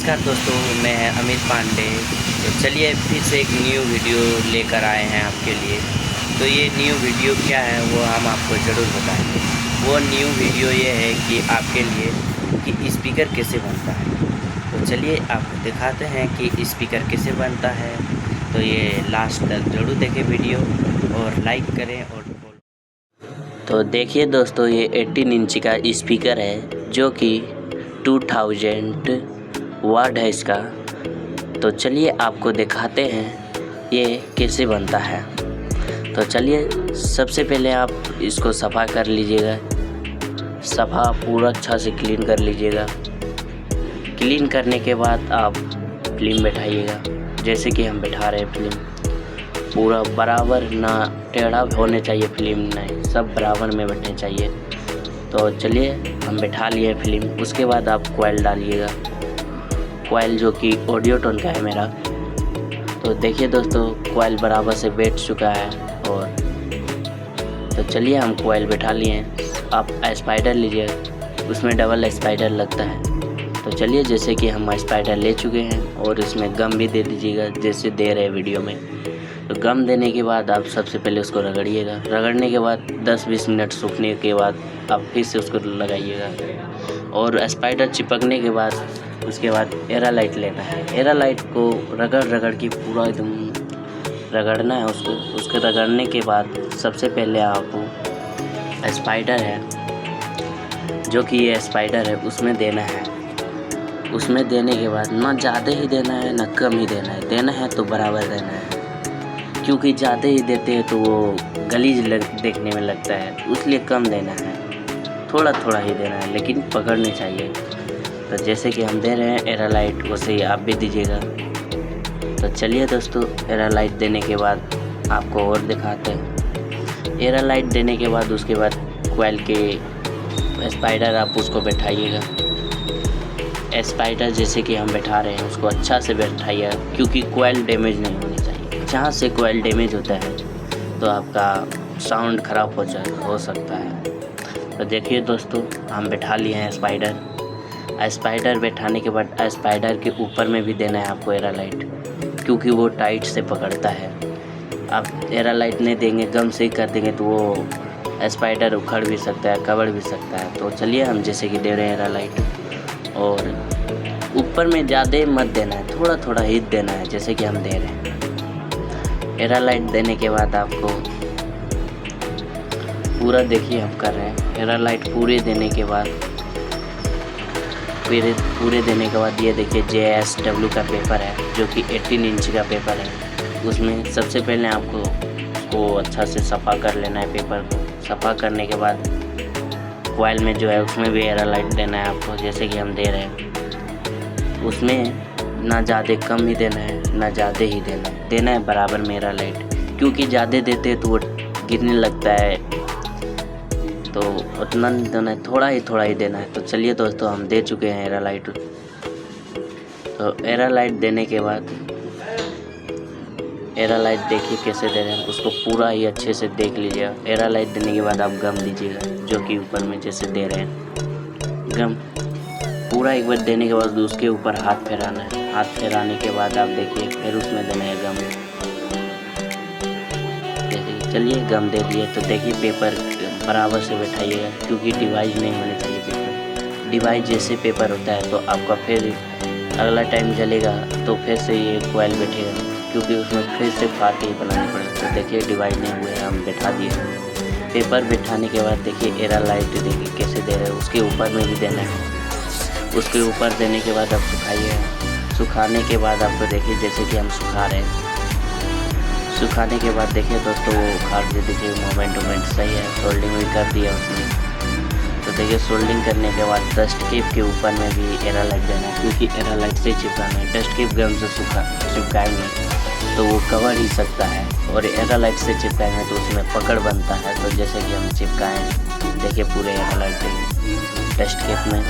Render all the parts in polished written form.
नमस्कार दोस्तों, मैं अमित पांडे। तो चलिए फिर से एक न्यू वीडियो लेकर आए हैं आपके लिए। तो ये न्यू वीडियो क्या है वो हम आपको ज़रूर बताएंगे। वो न्यू वीडियो ये है कि आपके लिए कि स्पीकर कैसे बनता है। तो चलिए आपको दिखाते हैं कि स्पीकर कैसे बनता है। तो ये लास्ट तक ज़रूर देखें वीडियो और लाइक करें और तो देखिए दोस्तों, ये 18 इंच का स्पीकर है जो कि 2000 वाट है इसका। तो चलिए आपको दिखाते हैं ये कैसे बनता है। तो चलिए सबसे पहले आप इसको सफ़ा कर लीजिएगा। सफ़ा पूरा अच्छा से क्लीन कर लीजिएगा। क्लीन करने के बाद आप फिल्म बैठाइएगा, जैसे कि हम बैठा रहे हैं फिल्म। पूरा बराबर ना टेढ़ा होने चाहिए फिल्म, नहीं, सब बराबर में बैठने चाहिए। तो चलिए हम बैठा लिए फिल्म। उसके बाद आप कॉइल डालिएगा, कॉइल जो कि ऑडियो टोन का है मेरा। तो देखिए दोस्तों, कॉइल बराबर से बैठ चुका है। और तो चलिए हम कॉइल बैठा लिए। आप स्पाइडर लीजिए, उसमें डबल स्पाइडर लगता है। तो चलिए जैसे कि हम स्पाइडर ले चुके हैं और इसमें गम भी दे दीजिएगा जैसे दे रहे वीडियो में। तो गम देने के बाद आप सबसे पहले उसको रगड़िएगा। रगड़ने के बाद 10-20 मिनट सूखने के बाद आप फिर से उसको लगाइएगा। और स्पाइडर चिपकने के बाद उसके बाद एरालाइट लेना है। एरालाइट को रगड़ के पूरा एकदम रगड़ना है उसको। उसके रगड़ने के बाद सबसे पहले आप स्पाइडर है जो कि ये स्पाइडर है उसमें देना है। उसमें देने के बाद ना ज़्यादा ही देना है ना कम ही देना है। देना है तो बराबर देना है, क्योंकि ज़्यादा ही देते हैं तो वो गलीज देखने में लगता है, इसलिए कम देना है। थोड़ा थोड़ा ही देना है लेकिन पकड़नी चाहिए। तो जैसे कि हम दे रहे हैं एरालाइट, वैसे ही आप भी दीजिएगा। तो चलिए दोस्तों, एरालाइट देने के बाद आपको और दिखाते हैं। एरालाइट देने के बाद उसके बाद कॉइल के स्पाइडर आप उसको बैठाइएगा। स्पाइडर जैसे कि हम बैठा रहे हैं उसको अच्छा से बैठाइएगा, क्योंकि कॉइल डैमेज नहीं होनी चाहिए। जहाँ से कॉइल डैमेज होता है तो आपका साउंड ख़राब हो सकता है। तो देखिए दोस्तों, हम बैठा लिए हैं स्पाइडर। स्पाइडर बैठाने के बाद स्पाइडर के ऊपर में भी देना है आपको एरालाइट, क्योंकि वो टाइट से पकड़ता है। आप एरालाइट नहीं देंगे, गम से ही कर देंगे तो वो स्पाइडर उखड़ भी सकता है, कवर भी सकता है। तो चलिए हम जैसे कि दे रहे हैं एरालाइट, और ऊपर में ज़्यादा मत देना है, थोड़ा थोड़ा ही देना है जैसे कि हम दे रहे हैं। एरालाइट देने के बाद आपको पूरा देखिए हम कर रहे हैं। एरालाइट पूरे देने के बाद पूरे देने के बाद ये देखिए JSW का पेपर है जो कि 18 इंच का पेपर है। उसमें सबसे पहले आपको उसको अच्छा से सफ़ा कर लेना है। पेपर को सफ़ा करने के बाद कॉइल में जो है उसमें भी एरालाइट देना है आपको, जैसे कि हम दे रहे हैं। उसमें ना ज़्यादा कम ही देना है ना ज़्यादा ही देना है बराबर में एरालाइट, क्योंकि ज़्यादा देते हैं तो वो गिरने लगता है। तो उतना नहीं देना है, थोड़ा ही देना है। तो चलिए दोस्तों, हम दे चुके हैं एरालाइट। तो एरालाइट देने के बाद एरालाइट देखिए कैसे दे रहे हैं, उसको पूरा ही अच्छे से देख लीजिएगा। एरालाइट देने के बाद आप गम दीजिएगा, जो कि ऊपर में जैसे दे रहे हैं गम। पूरा एक बार देने के बाद उसके ऊपर हाथ फेराना है। हाथ फेराने के बाद आप देखिए फिर उसमें देना है गम। चलिए गम दे दिए। तो देखिए पेपर बराबर से बैठाइएगा, क्योंकि डिवाइड नहीं होने चाहिए पेपर। डिवाइड जैसे पेपर होता है तो आपका फिर अगला टाइम जलेगा तो फिर से ये कॉइल बैठेगा, क्योंकि उसमें फिर से फाड़ के ही बनानी पड़ेगी। तो देखिए डिवाइड नहीं हुए, हम बैठा दिए। पेपर बैठाने के बाद देखिए एरालाइट देखिए कैसे दे रहे हैं, उसके ऊपर में भी देना है। उसके ऊपर देने के बाद आप सुखाइए। सुखाने के बाद आपको देखिए जैसे कि हम सुखा रहे हैं। सुखाने के बाद देखिए दोस्तों, वो उखाड़ के देखिए मोमेंट सही है। सोल्डिंग भी कर दिया उसमें। तो देखिए सोल्डिंग करने के बाद डस्ट केप के ऊपर में भी एरालाइट देना है, क्योंकि एरालाइट से चिपकाना है। डस्ट केप गम से चिपकाएंगे तो वो कवर ही सकता है, और एरालाइट से चिपकाएंगे तो उसमें पकड़ बनता है। तो जैसे कि हम चिपकाएँ, देखिए पूरे एरालाइट देंगे डस्ट केप में।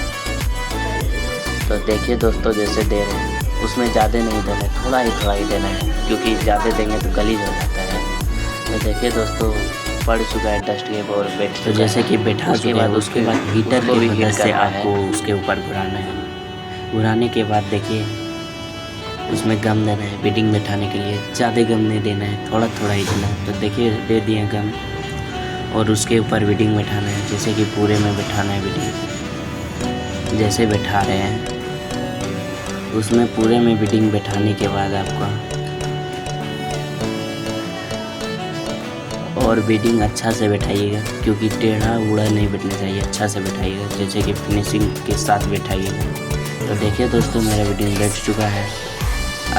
तो देखिए दोस्तों, जैसे दे रहे हैं उसमें ज़्यादा नहीं देना है, थोड़ा ही देना है, क्योंकि ज़्यादा देंगे तो गलीज हो जाता है। तो देखिए दोस्तों, पड़ चुका है डस्ट केप और बैठ। तो जैसे कि बैठा के बाद उसके बाद हीटर को भी हीट से आपको उसके ऊपर घुराना है। घुराने के बाद देखिए उसमें गम देना है बीडिंग बैठाने के लिए। ज़्यादा गम नहीं देना है, थोड़ा थोड़ा ही देना है। तो देखिए दे दिए गम और उसके ऊपर बीडिंग बैठाना है, जैसे कि पूरे में बैठाना है बीडिंग। जैसे बैठा रहे हैं उसमें पूरे में बीडिंग बैठाने के बाद आपका और बीडिंग अच्छा से बैठाइएगा, क्योंकि टेढ़ा उड़ा नहीं बैठना चाहिए, अच्छा से बैठाइएगा जैसे कि फिनिशिंग के साथ बैठाइएगा। तो देखिए दोस्तों मेरा बीडिंग बैठ चुका है।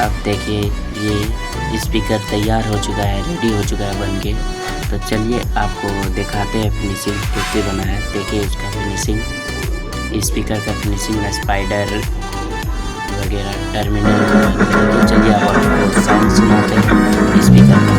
अब देखिए ये स्पीकर तैयार हो चुका है, रेडी हो चुका है बन के। तो चलिए आपको दिखाते हैं फिनिशिंग कैसे बना है। देखिए इसका फिनिशिंग, स्पीकर का फिनिशिंग, स्पाइडर वगैरह टर्मिनल। तो चलिए आप आपको साउंड सुनाते हैं स्पीकर का।